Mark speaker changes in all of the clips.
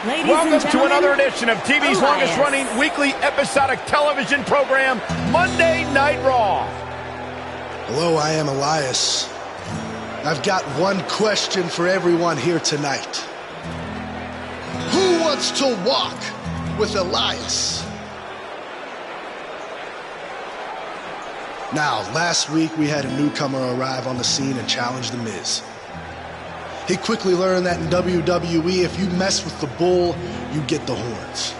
Speaker 1: Welcome to another edition of TV's longest-running weekly episodic television program, Monday Night Raw.
Speaker 2: Hello, I am Elias. I've got one question for everyone here tonight. Who wants to walk with Elias? Now, last week we had a newcomer arrive on the scene and challenge The Miz. He quickly learned that in WWE, if you mess with the bull, you get the horns.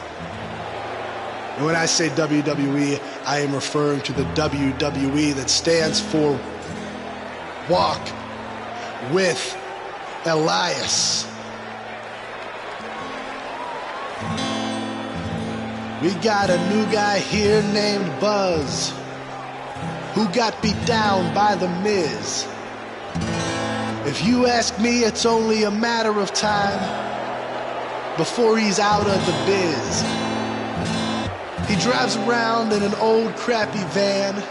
Speaker 2: And when I say WWE, I am referring to the WWE that stands for Walk with Elias. We got a new guy here named Buzz, who got beat down by The Miz. If you ask me, it's only a matter of time before he's out of the biz. He drives around in an old crappy van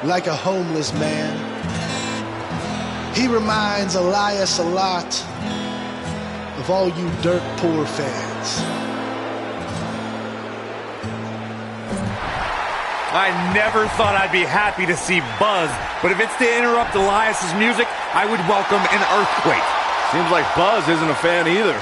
Speaker 2: like a homeless man. He reminds Elias a lot of all you dirt poor fans.
Speaker 3: I never thought I'd be happy to see Buzz, but if it's to interrupt Elias's music, I would welcome an earthquake.
Speaker 4: Seems like Buzz isn't a fan either.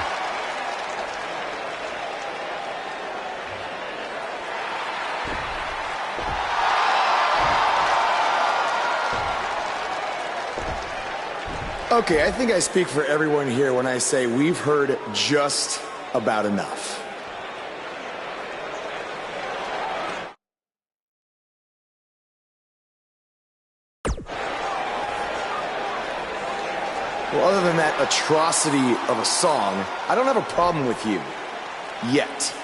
Speaker 5: Okay, I think I speak for everyone here when I say we've heard just about enough. Well, other than that atrocity of a song, I don't have a problem with you. Yet.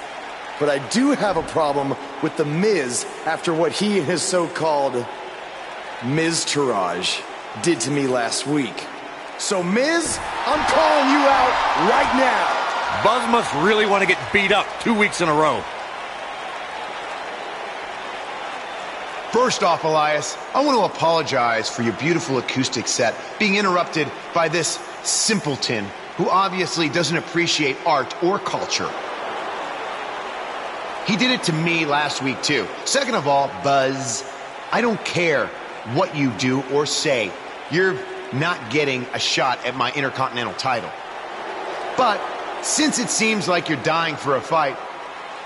Speaker 5: But I do have a problem with The Miz after what he and his so-called Miz-tourage did to me last week. So, Miz, I'm calling you out right now.
Speaker 3: Buzz must really want to get beat up 2 weeks in a row.
Speaker 6: First off, Elias, I want to apologize for your beautiful acoustic set being interrupted by this simpleton who obviously doesn't appreciate art or culture. He did it to me last week, too. Second of all, Buzz, I don't care what you do or say. You're not getting a shot at my Intercontinental title. But since it seems like you're dying for a fight,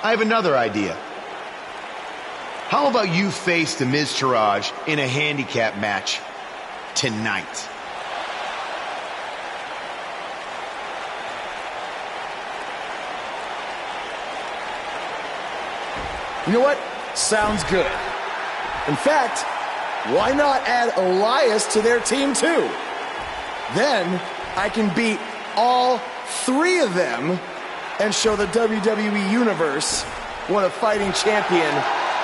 Speaker 6: I have another idea. How about you face the Miz-tourage in a handicap match tonight?
Speaker 5: You know what? Sounds good. In fact, why not add Elias to their team too? Then I can beat all three of them and show the WWE Universe what a fighting champion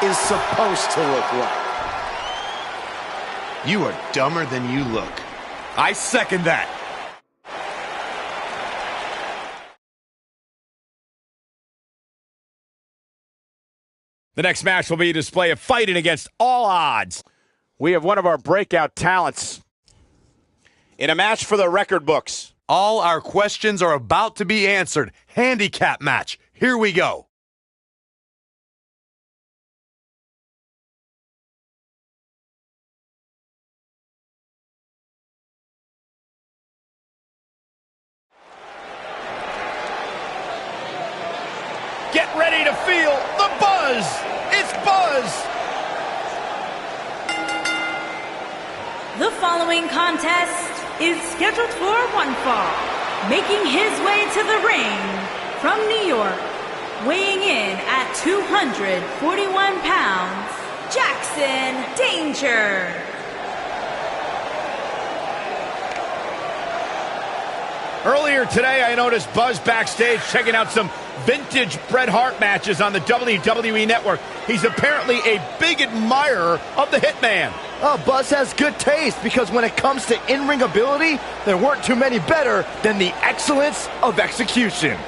Speaker 5: is supposed to look like.
Speaker 6: You are dumber than you look.
Speaker 3: I second that. The next match will be a display of fighting against all odds. We have one of our breakout talents in a match for the record books. All our questions are about to be answered. Handicap match. Here we go.
Speaker 1: Get ready to feel the buzz. It's Buzz.
Speaker 7: The following contest is scheduled for one fall. Making his way to the ring from New York, weighing in at 241 pounds, Jackson Danger.
Speaker 1: Earlier today, I noticed Buzz backstage checking out some vintage Bret Hart matches on the WWE Network. He's apparently a big admirer of the Hitman.
Speaker 8: Buzz has good taste because when it comes to in-ring ability, there weren't too many better than the excellence of execution.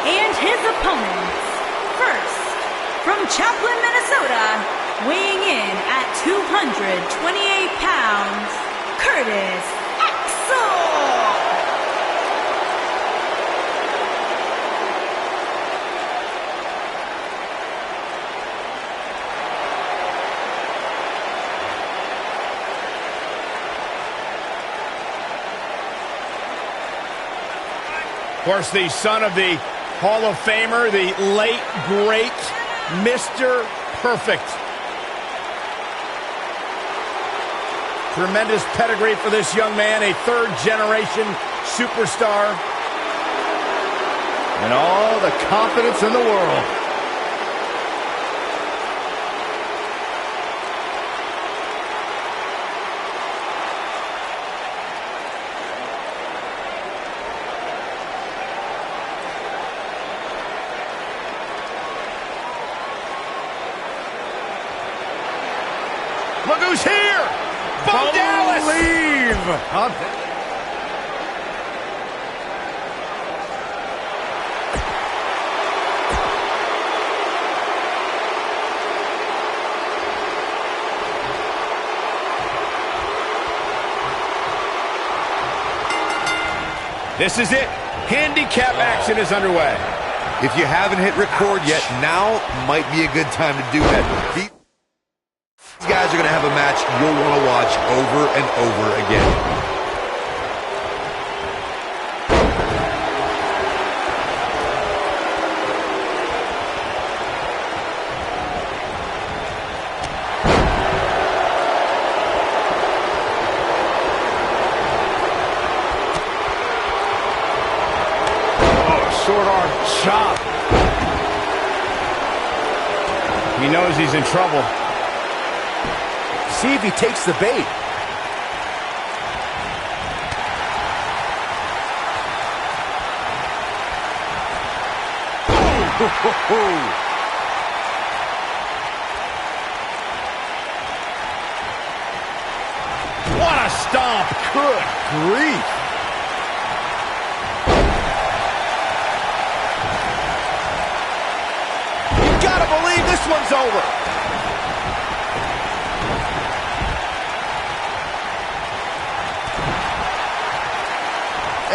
Speaker 7: and his opponents. First, from Chaplin, Minnesota, weighing in at 228 pounds, Curtis Axel.
Speaker 1: Of course, the son of the Hall of Famer, the late, great Mr. Perfect. Tremendous pedigree for this young man, a third-generation superstar.
Speaker 8: And all the confidence in the world.
Speaker 1: Look who's here! Bo Dallas! This is it. Handicap action is underway.
Speaker 9: If you haven't hit record yet, now might be a good time to do that. These guys are going to have a match you'll want to watch over and over again.
Speaker 1: Short arm chop. He knows he's in trouble.
Speaker 8: See if he takes the bait.
Speaker 1: What a stomp.
Speaker 8: Good grief. You gotta believe this one's over.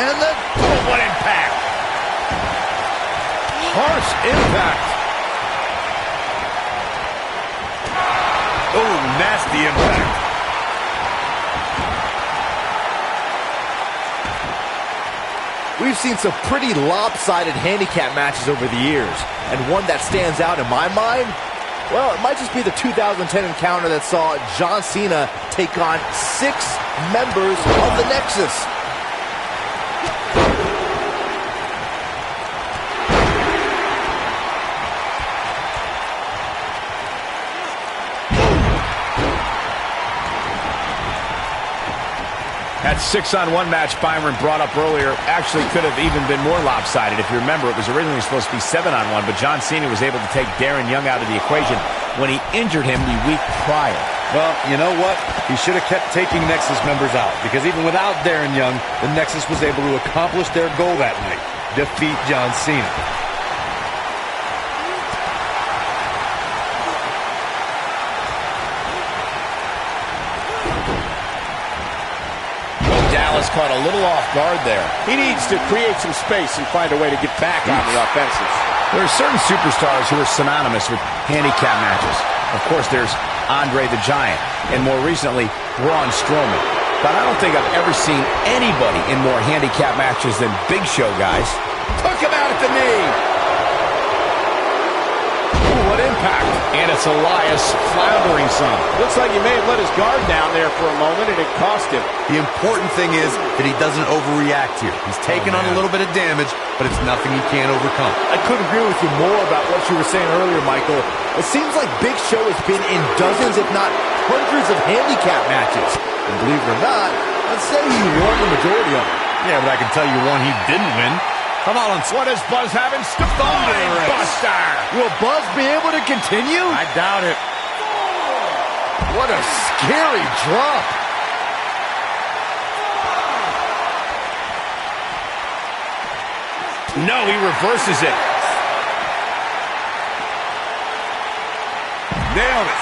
Speaker 8: And the...
Speaker 1: Oh, what impact.
Speaker 8: Harsh impact.
Speaker 9: Oh, nasty impact.
Speaker 8: We've seen some pretty lopsided handicap matches over the years. And one that stands out in my mind, well, it might just be the 2010 encounter that saw John Cena take on 6 members of the Nexus.
Speaker 1: That 6-on-1 match Byron brought up earlier actually could have even been more lopsided. If you remember, it was originally supposed to be 7-on-1, but John Cena was able to take Darren Young out of the equation when he injured him the week prior.
Speaker 4: Well, you know what? He should have kept taking Nexus members out, because even without Darren Young, the Nexus was able to accomplish their goal that night, defeat John Cena.
Speaker 1: Caught a little off guard there. He needs to create some space and find a way to get back on the offensive. There are certain superstars who are synonymous with handicap matches. Of course, there's Andre the Giant, and more recently, Braun Strowman. But I don't think I've ever seen anybody in more handicap matches than Big Show guys. Took him out at the knee. Ooh, what impact. And it's Elias floundering some. Looks like he may have let his guard down there for a moment, and it cost him.
Speaker 9: The important thing is that he doesn't overreact here. He's taken on a little bit of damage, but it's nothing he can't overcome.
Speaker 8: I couldn't agree with you more about what you were saying earlier, Michael. It seems like Big Show has been in dozens, if not hundreds of handicap matches. And believe it or not, I'd say he won the majority of them.
Speaker 4: Yeah, but I can tell you one he didn't win. Come on,
Speaker 1: what is Buzz having? Thunder Buster!
Speaker 8: Will Buzz be able to continue?
Speaker 4: I doubt it.
Speaker 8: What a scary drop.
Speaker 3: No, he reverses it.
Speaker 9: Nailed it.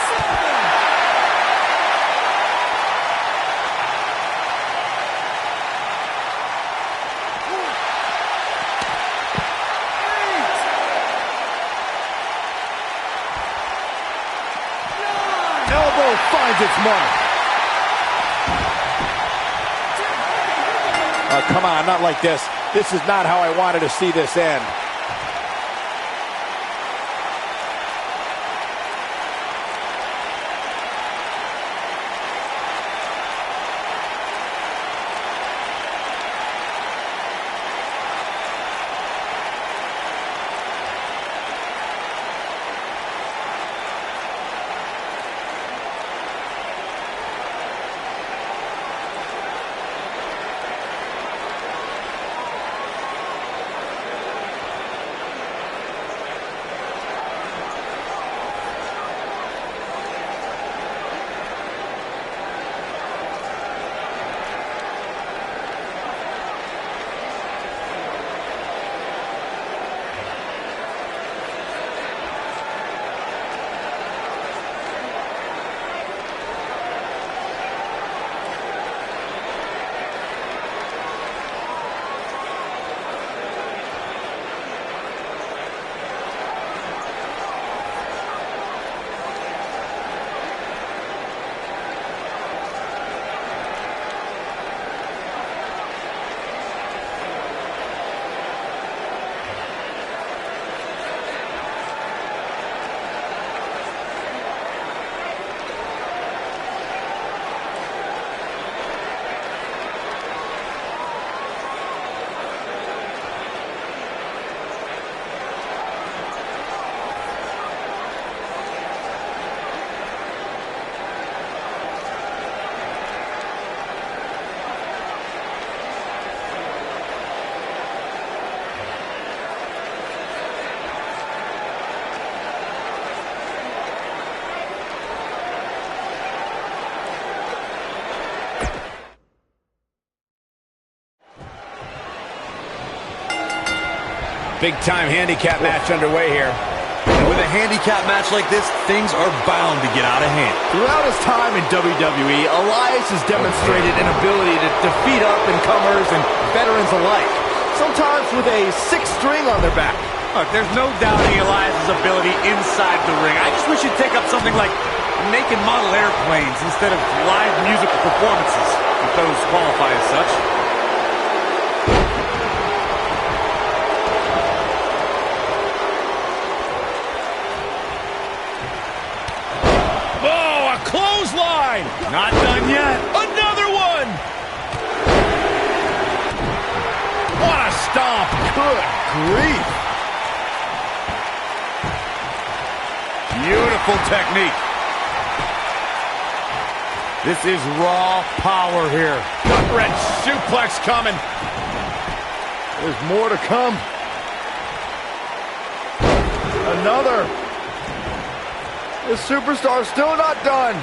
Speaker 8: Elbow finds its mark.
Speaker 1: Oh, come on, not like this. This is not how I wanted to see this end. Big-time handicap match underway here.
Speaker 4: With a handicap match like this, things are bound to get out of hand.
Speaker 8: Throughout his time in WWE, Elias has demonstrated an ability to defeat up-and-comers and veterans alike, sometimes with a sixth string on their back.
Speaker 4: Look, there's no doubting Elias' ability inside the ring. I just wish he'd take up something like making model airplanes instead of live musical performances, if those qualify as such.
Speaker 3: Clothesline!
Speaker 4: Not done yet.
Speaker 3: Another one! What a stomp!
Speaker 8: Good grief.
Speaker 4: Beautiful technique. This is raw power here.
Speaker 3: Gut-wrench suplex coming.
Speaker 8: There's more to come. Another. The superstar's still not done.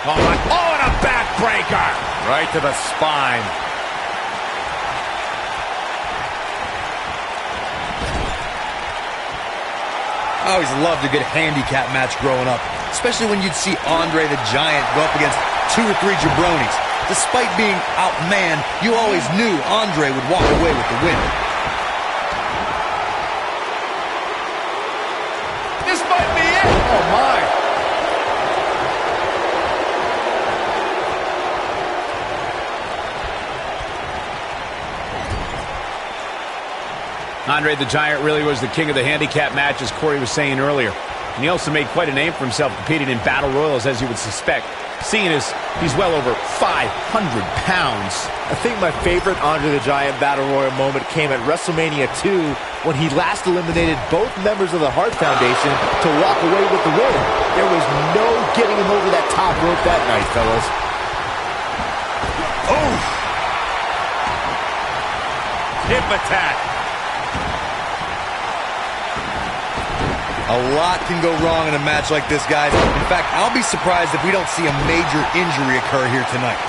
Speaker 3: Oh, and a backbreaker.
Speaker 4: Right to the spine. I always loved a good handicap match growing up, especially when you'd see Andre the Giant go up against 2 or 3 jabronis. Despite being outmanned, you always knew Andre would walk away with the win.
Speaker 3: This might be it. Oh, my. Andre the Giant really was the king of the handicap match, as Corey was saying earlier. And he also made quite a name for himself competing in battle royals, as you would suspect, seeing as he's well over 500 pounds.
Speaker 8: I think my favorite Andre the Giant Battle Royal moment came at WrestleMania 2 when he last eliminated both members of the Hart Foundation to walk away with the win. There was no getting him over that top rope that night, fellas.
Speaker 4: Oh! Hip attack. A lot can go wrong in a match like this, guys. In fact, I'll be surprised if we don't see a major injury occur here tonight.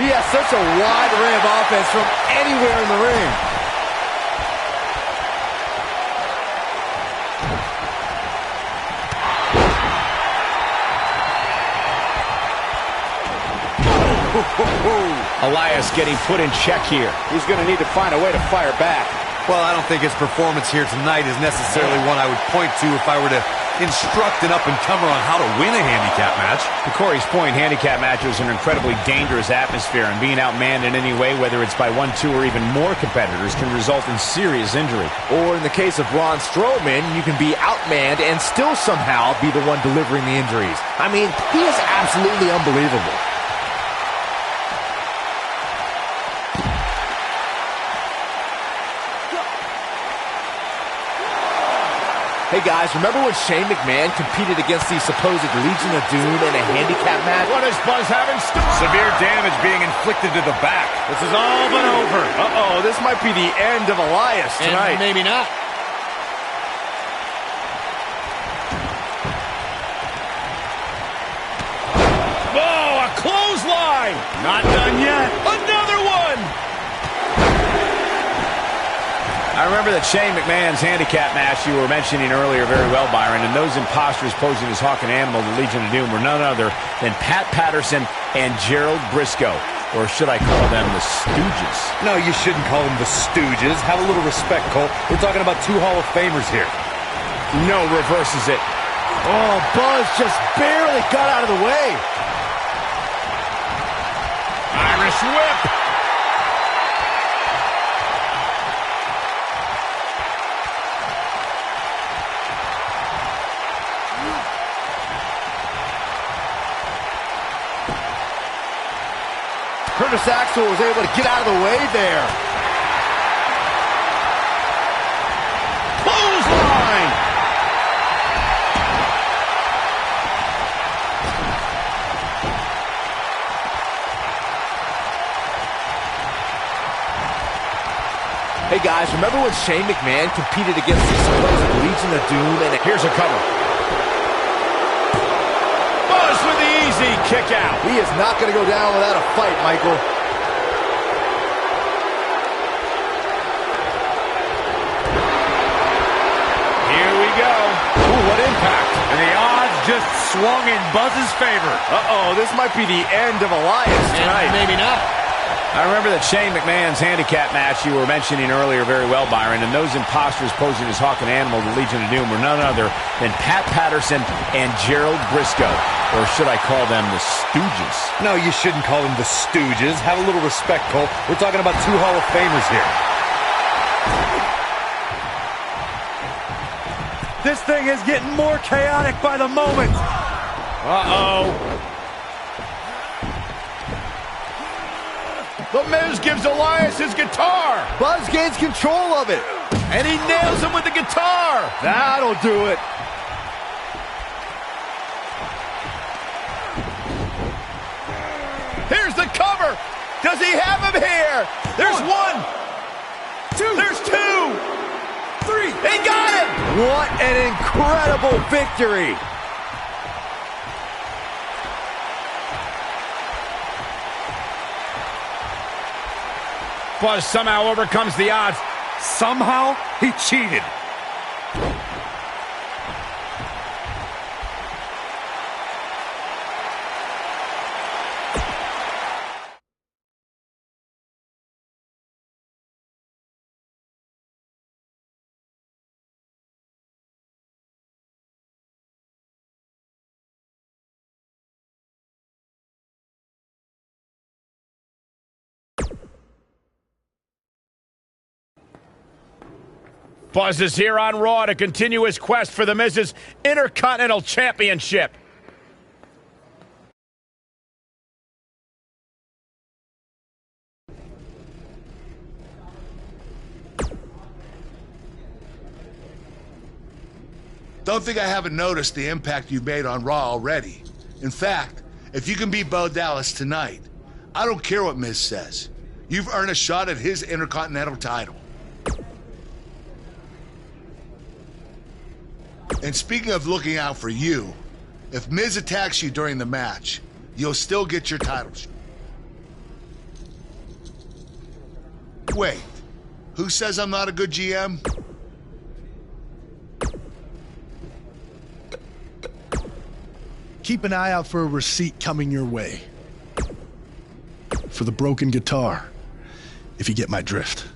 Speaker 8: He has such a wide array of offense from anywhere in the ring.
Speaker 1: Elias getting put in check here. He's going to need to find a way to fire back.
Speaker 9: Well, I don't think his performance here tonight is necessarily one I would point to if I were to instruct an up-and-comer on how to win a handicap match.
Speaker 1: To Corey's point, handicap matches are an incredibly dangerous atmosphere, and being outmanned in any way, whether it's by 1, 2, or even more competitors, can result in serious injury.
Speaker 8: Or in the case of Braun Strowman, you can be outmanned and still somehow be the one delivering the injuries. I mean, he is absolutely unbelievable. Hey guys, remember when Shane McMahon competed against the supposed Legion of Doom in a handicap match?
Speaker 1: What is Buzz having?
Speaker 3: Severe damage being inflicted to the back.
Speaker 1: This is all but over. Uh-oh, this might be the end of Elias tonight.
Speaker 5: And maybe not.
Speaker 1: Oh, a clothesline! Not done yet. Another one! I remember that Shane McMahon's handicap match you were mentioning earlier very well, Byron, and those imposters posing as Hawk and Animal, the Legion of Doom, were none other than Pat Patterson and Gerald Briscoe. Or should I call them the Stooges?
Speaker 9: No, you shouldn't call them the Stooges. Have a little respect, Cole. We're talking about 2 Hall of Famers here.
Speaker 1: No, reverses it.
Speaker 8: Oh, Buzz just barely got out of the way.
Speaker 1: Irish whip.
Speaker 8: Curtis Axel was able to get out of the way there.
Speaker 1: Clothesline!
Speaker 8: Hey guys, remember when Shane McMahon competed against the supposed Legion of Doom and
Speaker 1: here's a cover. Buzz with the easy kick out.
Speaker 8: He is not going to go down without a fight, Michael.
Speaker 1: Here we go. Ooh, what impact.
Speaker 3: And the odds just swung in Buzz's favor.
Speaker 1: Uh-oh, this might be the end of Elias tonight.
Speaker 5: And maybe not.
Speaker 1: I remember that Shane McMahon's handicap match you were mentioning earlier very well, Byron, and those imposters posing as Hawk and Animal, the Legion of Doom, were none other than Pat Patterson and Gerald Briscoe. Or should I call them the Stooges?
Speaker 9: No, you shouldn't call them the Stooges. Have a little respect, Cole. We're talking about 2 Hall of Famers here.
Speaker 3: This thing is getting more chaotic by the moment.
Speaker 1: Uh-oh. The Miz gives Elias his guitar.
Speaker 8: Buzz gains control of it.
Speaker 1: And he nails him with the guitar.
Speaker 8: That'll do it.
Speaker 1: Here's the cover. Does he have him here? There's 1, 2, there's 2, 3. He got him.
Speaker 8: What an incredible victory.
Speaker 1: Buzz somehow overcomes the odds.
Speaker 3: Somehow, he cheated.
Speaker 1: Buzz is here on Raw to continue his quest for the Miz's Intercontinental Championship.
Speaker 10: Don't think I haven't noticed the impact you've made on Raw already. In fact, if you can beat Bo Dallas tonight, I don't care what Miz says. You've earned a shot at his Intercontinental title. And speaking of looking out for you, if Miz attacks you during the match, you'll still get your title shot. Wait, who says I'm not a good GM?
Speaker 2: Keep an eye out for a receipt coming your way. For the broken guitar, if you get my drift.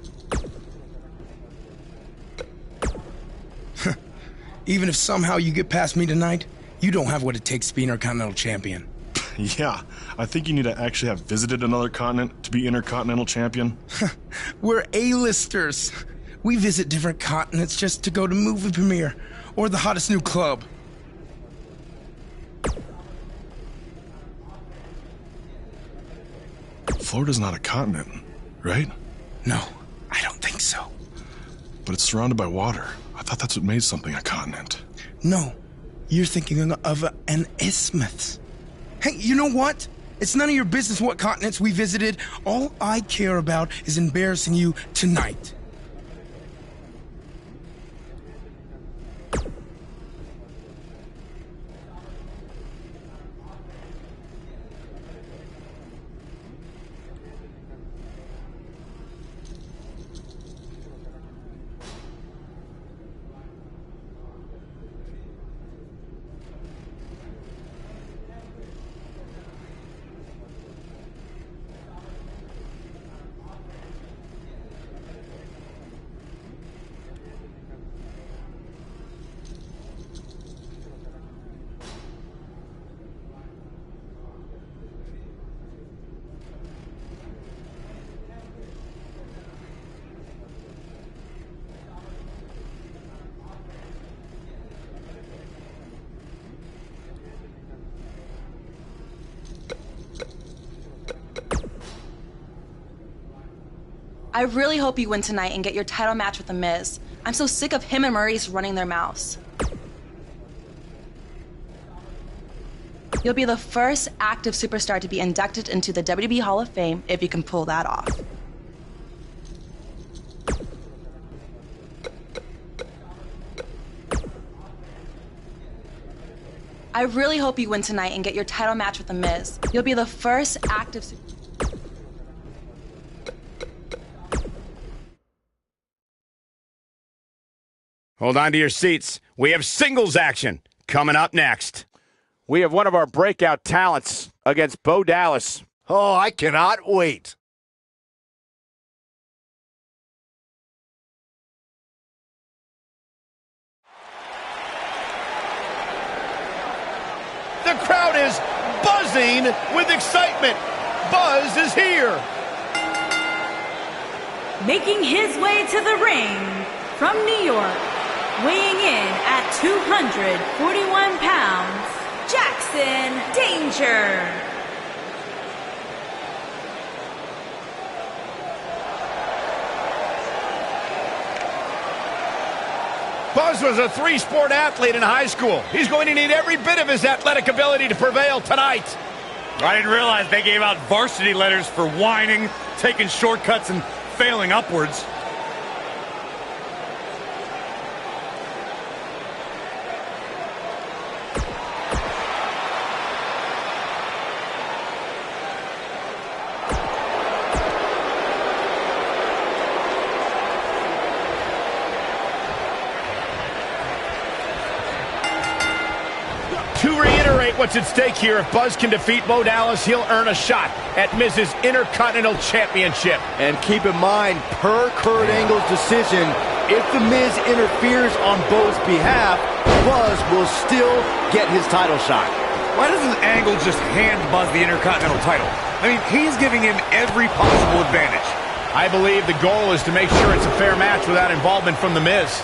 Speaker 11: Even if somehow you get past me tonight, you don't have what it takes to be Intercontinental Champion.
Speaker 12: Yeah, I think you need to actually have visited another continent to be Intercontinental Champion.
Speaker 11: We're A-listers. We visit different continents just to go to movie premiere or the hottest new club.
Speaker 12: Florida's not a continent, right?
Speaker 11: No, I don't think so.
Speaker 12: But it's surrounded by water. I thought that's what made something a continent.
Speaker 11: No, you're thinking of an isthmus. Hey, you know what? It's none of your business what continents we visited. All I care about is embarrassing you tonight.
Speaker 13: I really hope you win tonight and get your title match with The Miz. I'm so sick of him and Maurice running their mouths. You'll be the first active superstar to be inducted into the WWE Hall of Fame if you can pull that off. I really hope you win tonight and get your title match with The Miz. You'll be the first active superstar.
Speaker 3: Hold on to your seats. We have singles action coming up next. We have one of our breakout talents against Bo Dallas.
Speaker 1: Oh, I cannot wait. The crowd is buzzing with excitement. Buzz is here.
Speaker 7: Making his way to the ring from New York, weighing in at 241 pounds, Jackson Danger.
Speaker 3: Buzz was a three-sport athlete in high school. He's going to need every bit of his athletic ability to prevail tonight.
Speaker 14: I didn't realize they gave out varsity letters for whining, taking shortcuts, and failing upwards.
Speaker 3: What's at stake here? If Buzz can defeat Bo Dallas, he'll earn a shot at Miz's Intercontinental Championship.
Speaker 8: And keep in mind, per Kurt Angle's decision, if The Miz interferes on Bo's behalf, Buzz will still get his title shot.
Speaker 14: Why doesn't Angle just hand Buzz the Intercontinental title? I mean, he's giving him every possible advantage.
Speaker 3: I believe the goal is to make sure it's a fair match without involvement from The Miz.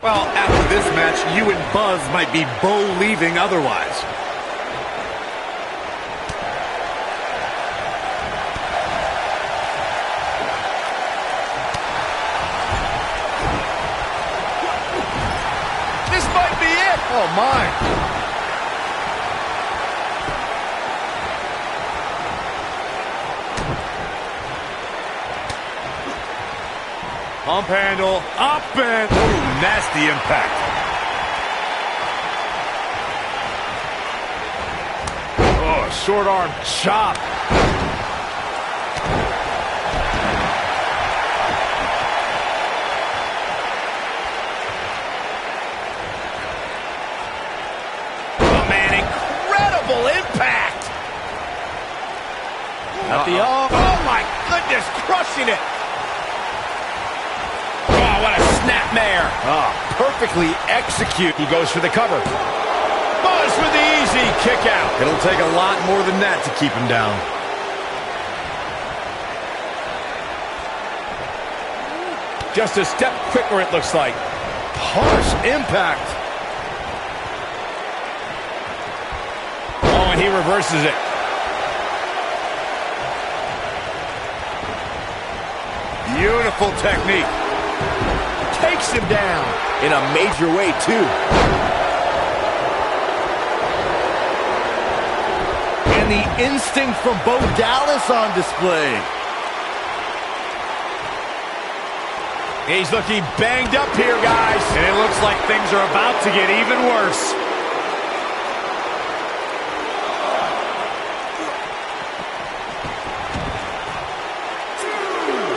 Speaker 14: Well, after this match, you and Buzz might be Bo leaving otherwise.
Speaker 3: This might be it.
Speaker 8: Oh, my.
Speaker 14: Pump handle, up and... Ooh, nasty impact.
Speaker 3: Oh, short arm chop. Oh, man, incredible impact. At the oh my goodness, crushing it. Oh, what a snapmare.
Speaker 8: Oh, perfectly executed.
Speaker 3: He goes for the cover. Buzz with the easy kick out.
Speaker 14: It'll take a lot more than that to keep him down.
Speaker 3: Just a step quicker, it looks like.
Speaker 14: Harsh impact.
Speaker 3: Oh, and he reverses it.
Speaker 14: Beautiful technique.
Speaker 8: Takes him down in a major way, too. And the instinct from Bo Dallas on display.
Speaker 3: He's looking banged up here, guys.
Speaker 14: And it looks like things are about to get even worse.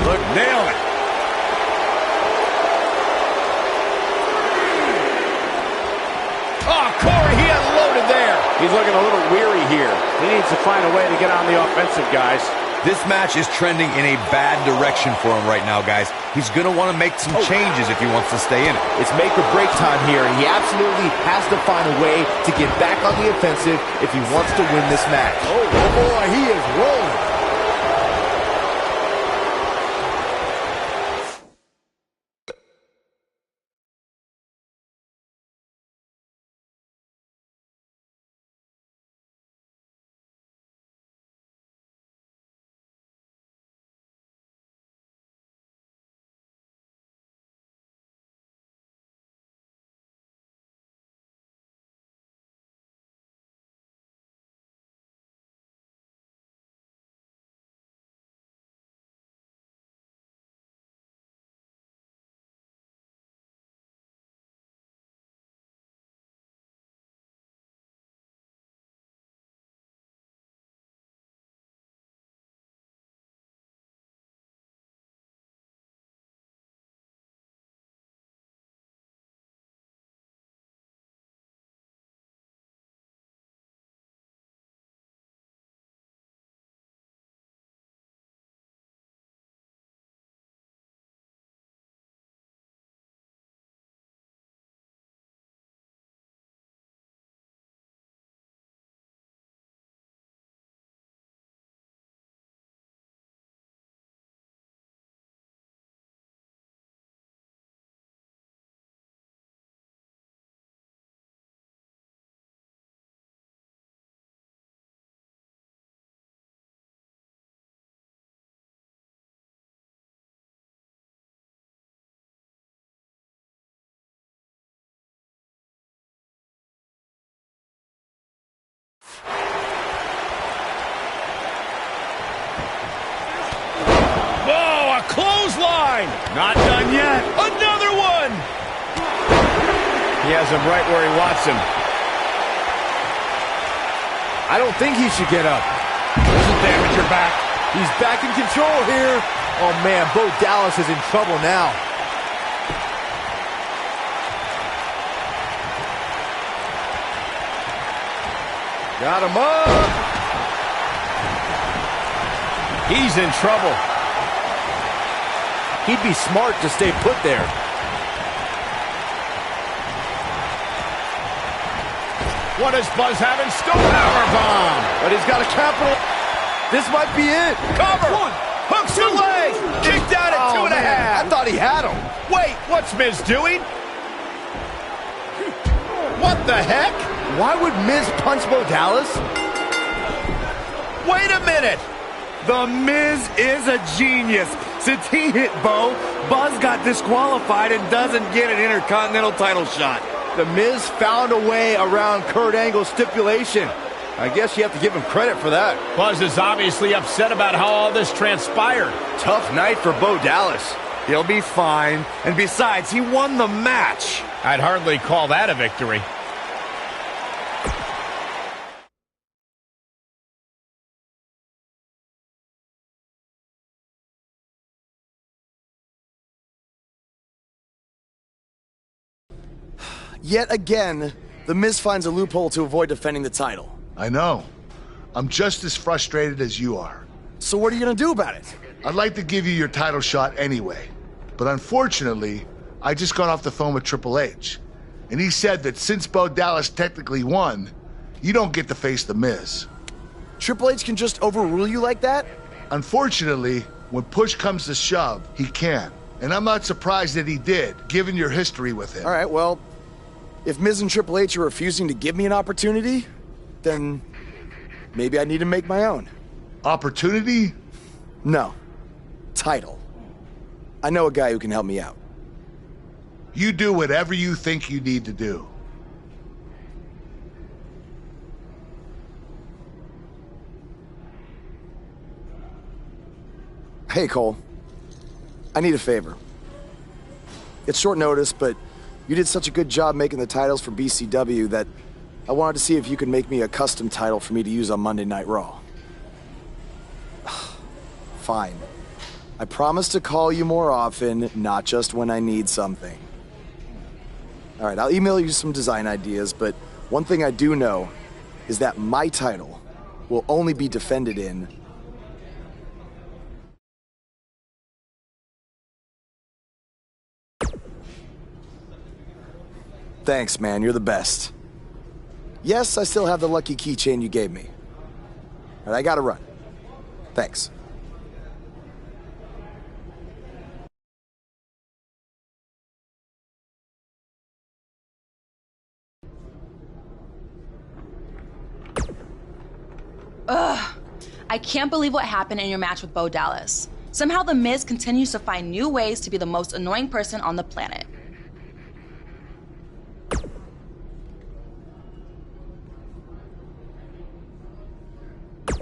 Speaker 14: Look, nail it.
Speaker 3: Oh, Corey, he unloaded there. He's looking a little weary here. He needs to find a way to get on the offensive, guys.
Speaker 9: This match is trending in a bad direction for him right now, guys. He's going to want to make some changes if he wants to stay in it.
Speaker 8: It's make or break time here, and he absolutely has to find a way to get back on the offensive if he wants to win this match. Oh boy, he is rolling.
Speaker 3: Clothesline! Not done yet. Another one! He has him right where he wants him.
Speaker 8: I don't think he should get up.
Speaker 3: Doesn't damage your back.
Speaker 8: He's back in control here. Oh, man, Bo Dallas is in trouble now.
Speaker 3: Got him up. He's in trouble.
Speaker 8: He'd be smart to stay put there.
Speaker 3: What does Buzz have in store? Powerbomb.
Speaker 8: But he's got a capital. This might be it.
Speaker 3: Cover. One. Hooks the leg. Kicked out at 2.5.
Speaker 8: I thought he had him.
Speaker 3: Wait, what's Miz doing? What the heck?
Speaker 8: Why would Miz punch Bo Dallas?
Speaker 3: Wait a minute.
Speaker 14: The Miz is a genius. Since he hit Bo, Buzz got disqualified and doesn't get an Intercontinental title shot.
Speaker 8: The Miz found a way around Kurt Angle's stipulation. I guess you have to give him credit for that.
Speaker 3: Buzz is obviously upset about how all this transpired.
Speaker 8: Tough night for Bo Dallas.
Speaker 14: He'll be fine. And besides, he won the match.
Speaker 3: I'd hardly call that a victory.
Speaker 5: Yet again, The Miz finds a loophole to avoid defending the title.
Speaker 10: I know. I'm just as frustrated as you are.
Speaker 5: So what are you gonna do about it?
Speaker 10: I'd like to give you your title shot anyway. But unfortunately, I just got off the phone with Triple H. And he said that since Bo Dallas technically won, you don't get to face The Miz.
Speaker 5: Triple H can just overrule you like that?
Speaker 10: Unfortunately, when push comes to shove, he can. And I'm not surprised that he did, given your history with him.
Speaker 5: All right, well, if Miz and Triple H are refusing to give me an opportunity, then maybe I need to make my own.
Speaker 10: Opportunity?
Speaker 5: No. Title. I know a guy who can help me out.
Speaker 10: You do whatever you think you need to do.
Speaker 5: Hey, Cole. I need a favor. It's short notice, but you did such a good job making the titles for BCW that I wanted to see if you could make me a custom title for me to use on Monday Night Raw. Fine. I promise to call you more often, not just when I need something. All right, I'll email you some design ideas, but one thing I do know is that my title will only be defended in Thanks, man. You're the best. Yes, I still have the lucky keychain you gave me. All right, I gotta run. Thanks.
Speaker 13: Ugh. I can't believe what happened in your match with Bo Dallas. Somehow The Miz continues to find new ways to be the most annoying person on the planet.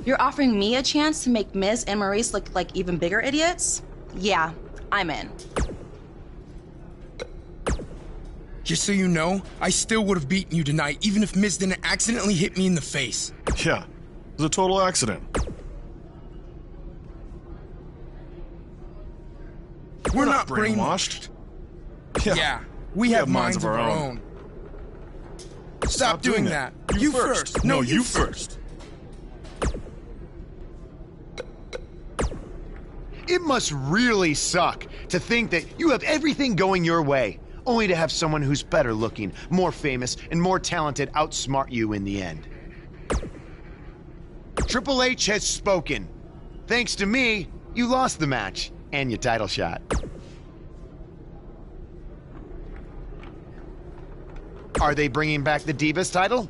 Speaker 13: You're offering me a chance to make Miz and Maurice look like even bigger idiots? Yeah, I'm in.
Speaker 11: Just so you know, I still would have beaten you tonight, even if Miz didn't accidentally hit me in the face.
Speaker 12: Yeah, it was a total accident.
Speaker 11: We're not brainwashed. Yeah, we have minds of our own. Stop doing that. You first. No, you first.
Speaker 6: It must really suck to think that you have everything going your way, only to have someone who's better looking, more famous, and more talented outsmart you in the end. Triple H has spoken. Thanks to me, you lost the match and your title shot. Are they bringing back the Divas title?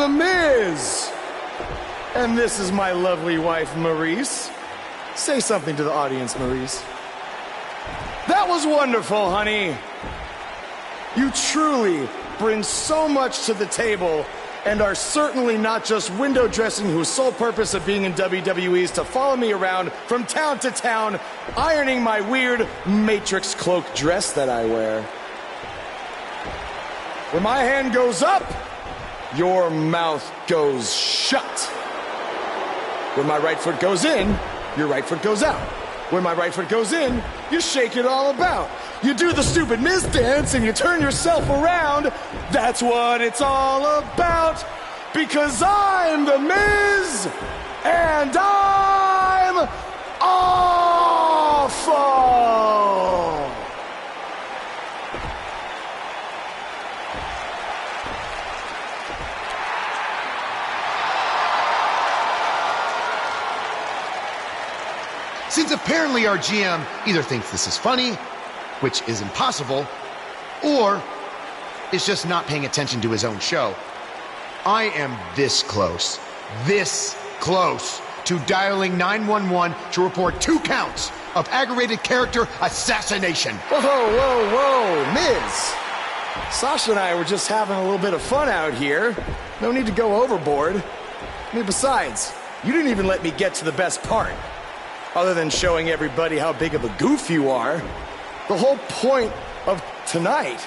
Speaker 5: The Miz. And this is my lovely wife, Maurice. Say something to the audience, Maurice. That was wonderful, honey. You truly bring so much to the table and are certainly not just window dressing whose sole purpose of being in WWE is to follow me around from town to town, ironing my weird Matrix cloak dress that I wear. When my hand goes up, your mouth goes shut. When my right foot goes in, your right foot goes out. When my right foot goes in, you shake it all about. You do the stupid Miz dance and you turn yourself around. That's what it's all about. Because I'm the Miz and I'm awful.
Speaker 6: Since apparently our GM either thinks this is funny, which is impossible, or is just not paying attention to his own show, I am this close to dialing 911 to report 2 counts of aggravated character assassination.
Speaker 5: Whoa, Miz. Sasha and I were just having a little bit of fun out here. No need to go overboard. I mean, besides, you didn't even let me get to the best part. Other than showing everybody how big of a goof you are, the whole point of tonight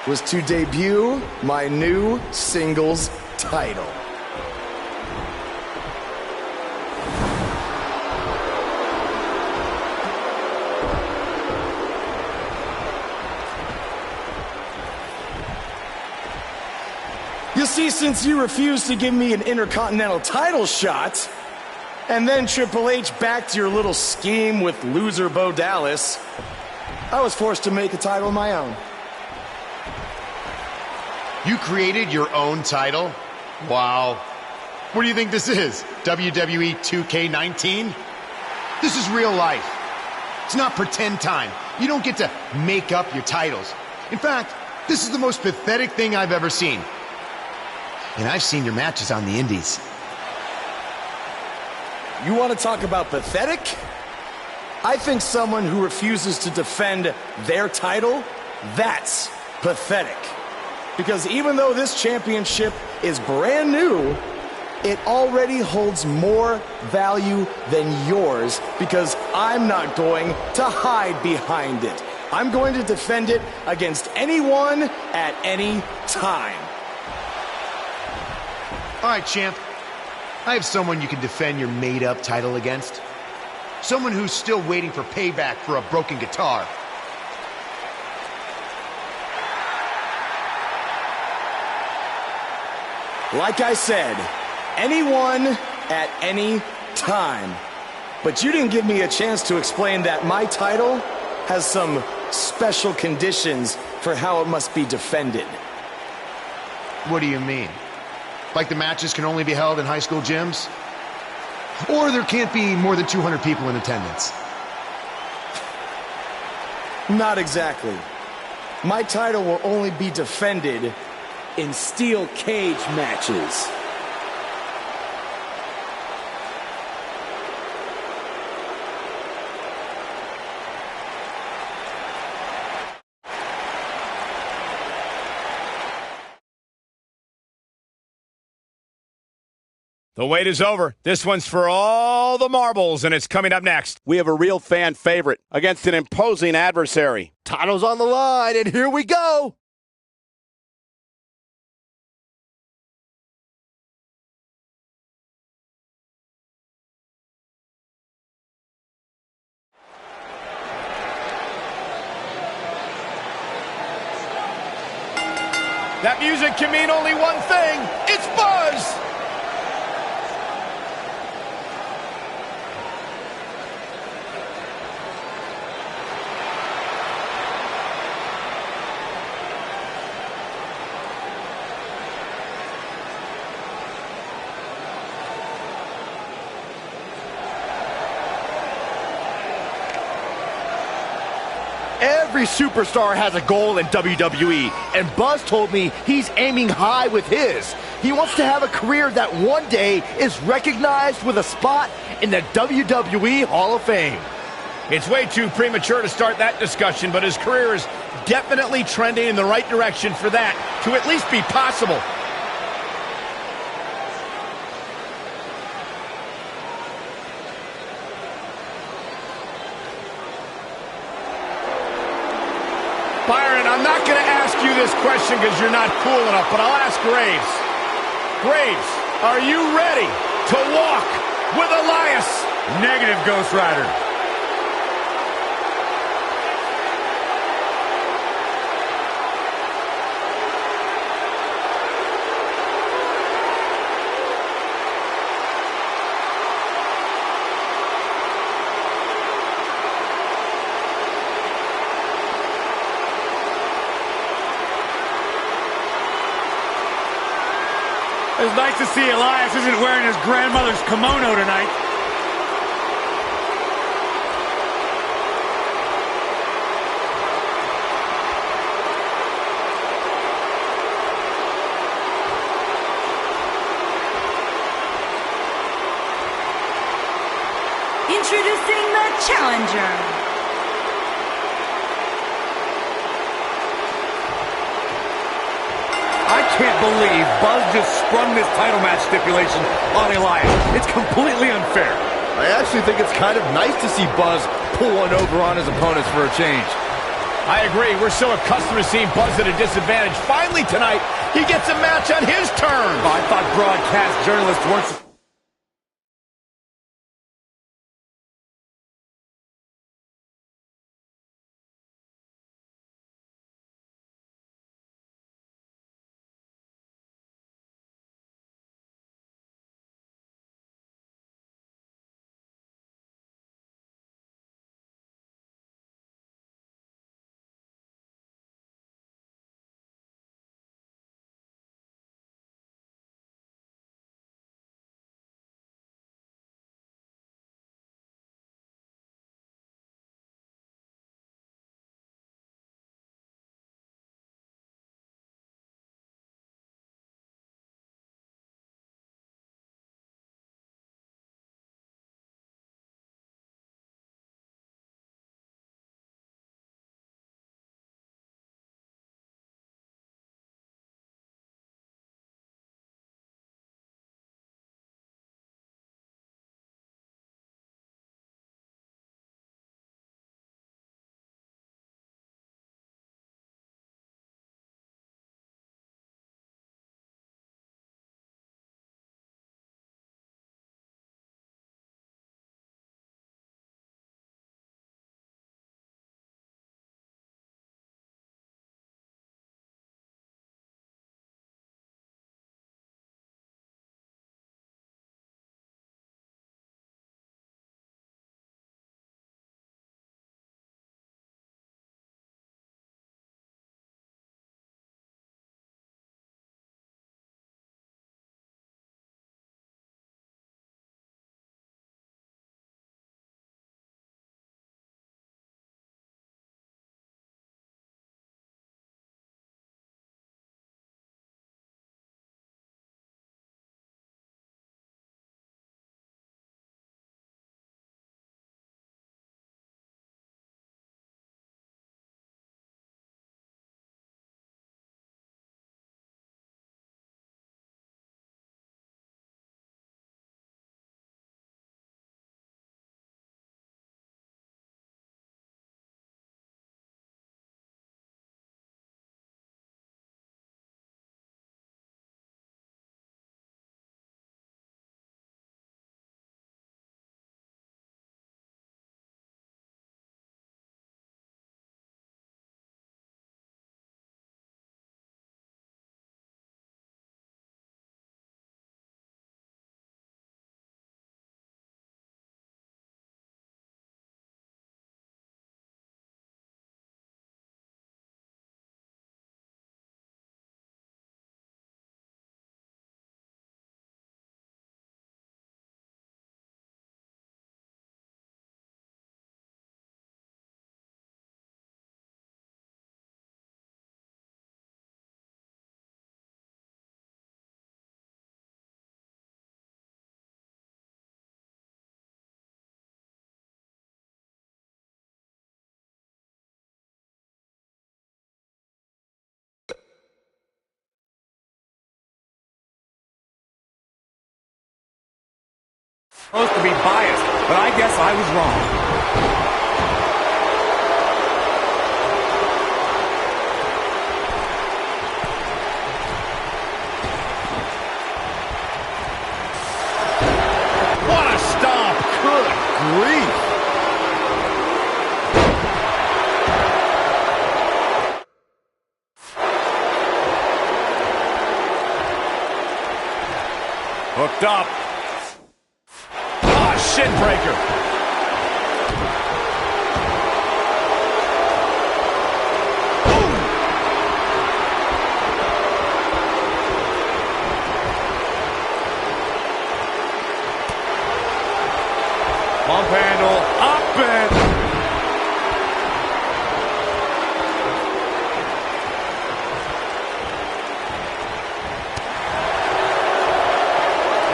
Speaker 5: was to debut my new singles title. You see, since you refused to give me an Intercontinental title shot, and then Triple H backed your little scheme with loser Bo Dallas, I was forced to make a title of my own.
Speaker 6: You created your own title? Wow. What do you think this is? WWE 2K19? This is real life. It's not pretend time. You don't get to make up your titles. In fact, this is the most pathetic thing I've ever seen. And I've seen your matches on the indies.
Speaker 5: You want to talk about pathetic? I think someone who refuses to defend their title, that's pathetic. Because even though this championship is brand new, it already holds more value than yours because I'm not going to hide behind it. I'm going to defend it against anyone at any time.
Speaker 6: All right, champ. I have someone you can defend your made-up title against. Someone who's still waiting for payback for a broken guitar.
Speaker 5: Like I said, anyone at any time. But you didn't give me a chance to explain that my title has some special conditions for how it must be defended.
Speaker 6: What do you mean? Like the matches can only be held in high school gyms? Or there can't be more than 200 people in attendance?
Speaker 5: Not exactly. My title will only be defended in steel cage matches.
Speaker 3: The wait is over. This one's for all the marbles, and it's coming up next. We have a real fan favorite against an imposing adversary.
Speaker 8: Title's on the line, and here we go.
Speaker 3: That music can mean only one thing. It's Buzz!
Speaker 8: Every superstar has a goal in WWE, and Buzz told me he's aiming high with his. He wants to have a career that one day is recognized with a spot in the WWE Hall of Fame.
Speaker 1: It's way too premature to start that discussion, but his career is definitely trending in the right direction for that to at least be possible. Byron, I'm not going to ask you this question because you're not cool enough, but I'll ask Graves. Graves, are you ready to walk with Elias?
Speaker 14: Negative, Ghost Rider. It's nice to see Elias isn't wearing his grandmother's kimono tonight.
Speaker 7: Introducing the challenger.
Speaker 14: I can't believe Buzz just sprung this title match stipulation on Elias. It's completely unfair.
Speaker 8: I actually think it's kind of nice to see Buzz pull one over on his opponents for a change.
Speaker 1: I agree. We're so accustomed to seeing Buzz at a disadvantage. Finally tonight, he gets a match on his terms.
Speaker 14: I thought broadcast journalists weren't Supposed to be biased, but I guess I was wrong.
Speaker 3: Hooked up. Ah, shin breaker.
Speaker 14: Pump handle, up and...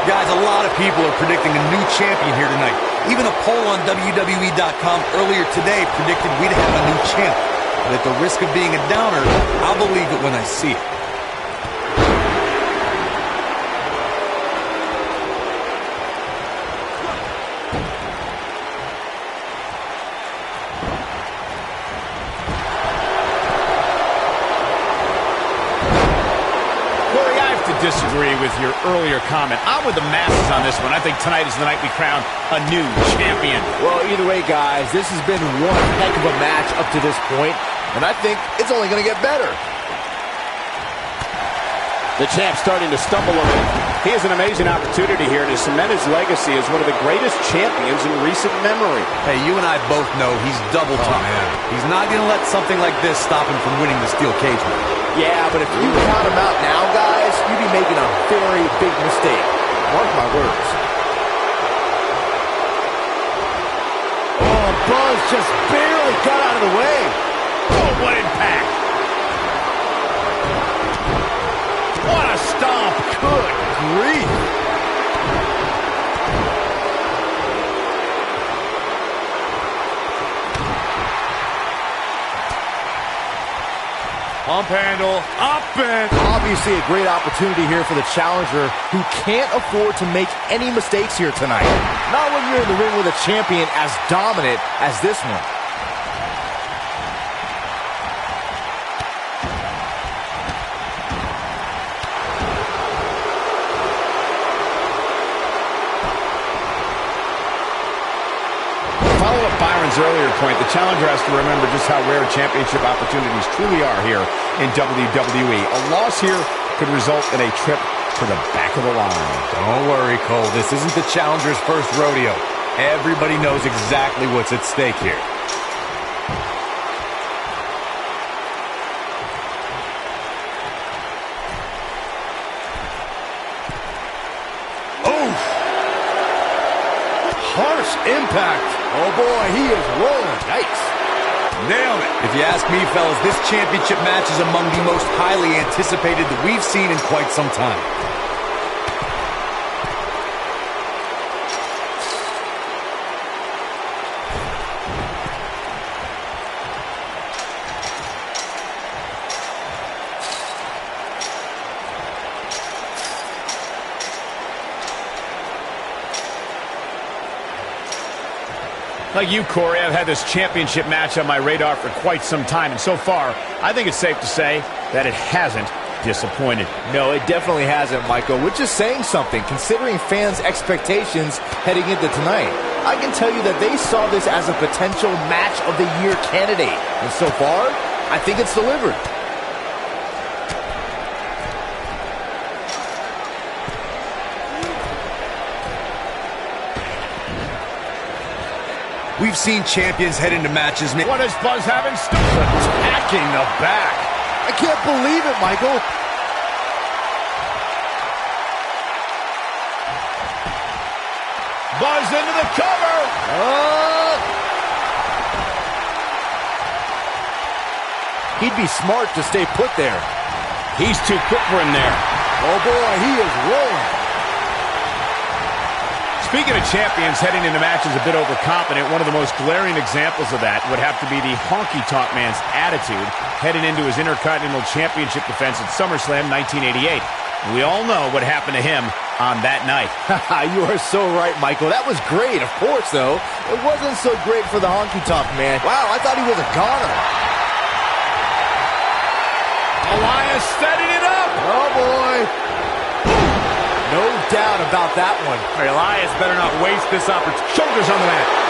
Speaker 4: Guys, a lot of people are predicting a new champion here tonight. Even a poll on WWE.com earlier today predicted we'd have a new champ. But at the risk of being a downer, I'll believe it when I see it.
Speaker 3: Disagree with your earlier comment. I'm with the masses on this one. I think tonight is the night we crown a new champion.
Speaker 8: Well, either way, guys, this has been one heck of a match up to this point, and I think it's only going to get better.
Speaker 1: The champ's starting to stumble a bit. He has an amazing opportunity here to cement his legacy as one of the greatest champions in recent memory.
Speaker 4: Hey, you and I both know he's double tough. He's not going to let something like this stop him from winning the steel cage match.
Speaker 8: Yeah, but if you count him out now, guys, you'd be making a very big mistake. Mark my words.
Speaker 1: Oh, Buzz just barely got out of the way.
Speaker 3: Oh, what impact. What a stomp. Good grief.
Speaker 14: Pump handle, up and...
Speaker 8: Obviously a great opportunity here for the challenger who can't afford to make any mistakes here tonight. Not when you're in the ring with a champion as dominant as this one.
Speaker 3: Follow up Byron's earlier point, the challenger has to remember just how rare championship opportunities truly are here in WWE. A loss here could result in a trip to the back of the line.
Speaker 4: Don't worry, Cole. This isn't the challenger's first rodeo. Everybody knows exactly what's at stake here.
Speaker 14: Harsh impact. Oh boy, he is rolling.
Speaker 4: Yikes. Nailed it. If you ask me, fellas, this championship match is among the most highly anticipated that we've seen in quite some time.
Speaker 3: Like you, Corey, I've had this championship match on my radar for quite some time, and so far, I think it's safe to say that it hasn't disappointed.
Speaker 8: No, it definitely hasn't, Michael, which is saying something, considering fans' expectations heading into tonight. I can tell you that they saw this as a potential match of the year candidate, and so far, I think it's delivered.
Speaker 4: We've seen champions head into matches.
Speaker 3: What is Buzz having? Attacking the back.
Speaker 8: I can't believe it, Michael.
Speaker 3: Buzz into the cover.
Speaker 8: He'd be smart to stay put there.
Speaker 3: He's too quick for him there.
Speaker 8: Oh boy, he is rolling.
Speaker 3: Speaking of champions heading into matches a bit overconfident, one of the most glaring examples of that would have to be the honky-tonk man's attitude heading into his Intercontinental Championship defense at SummerSlam 1988. We all know what happened to him on that night.
Speaker 8: You are so right, Michael. That was great, of course, though. It wasn't so great for the honky-tonk man. Wow, I thought he was a goner.
Speaker 3: Elias setting it up.
Speaker 8: Oh, boy. No doubt about that one.
Speaker 3: Elias better not waste this opportunity. Shoulders on the mat.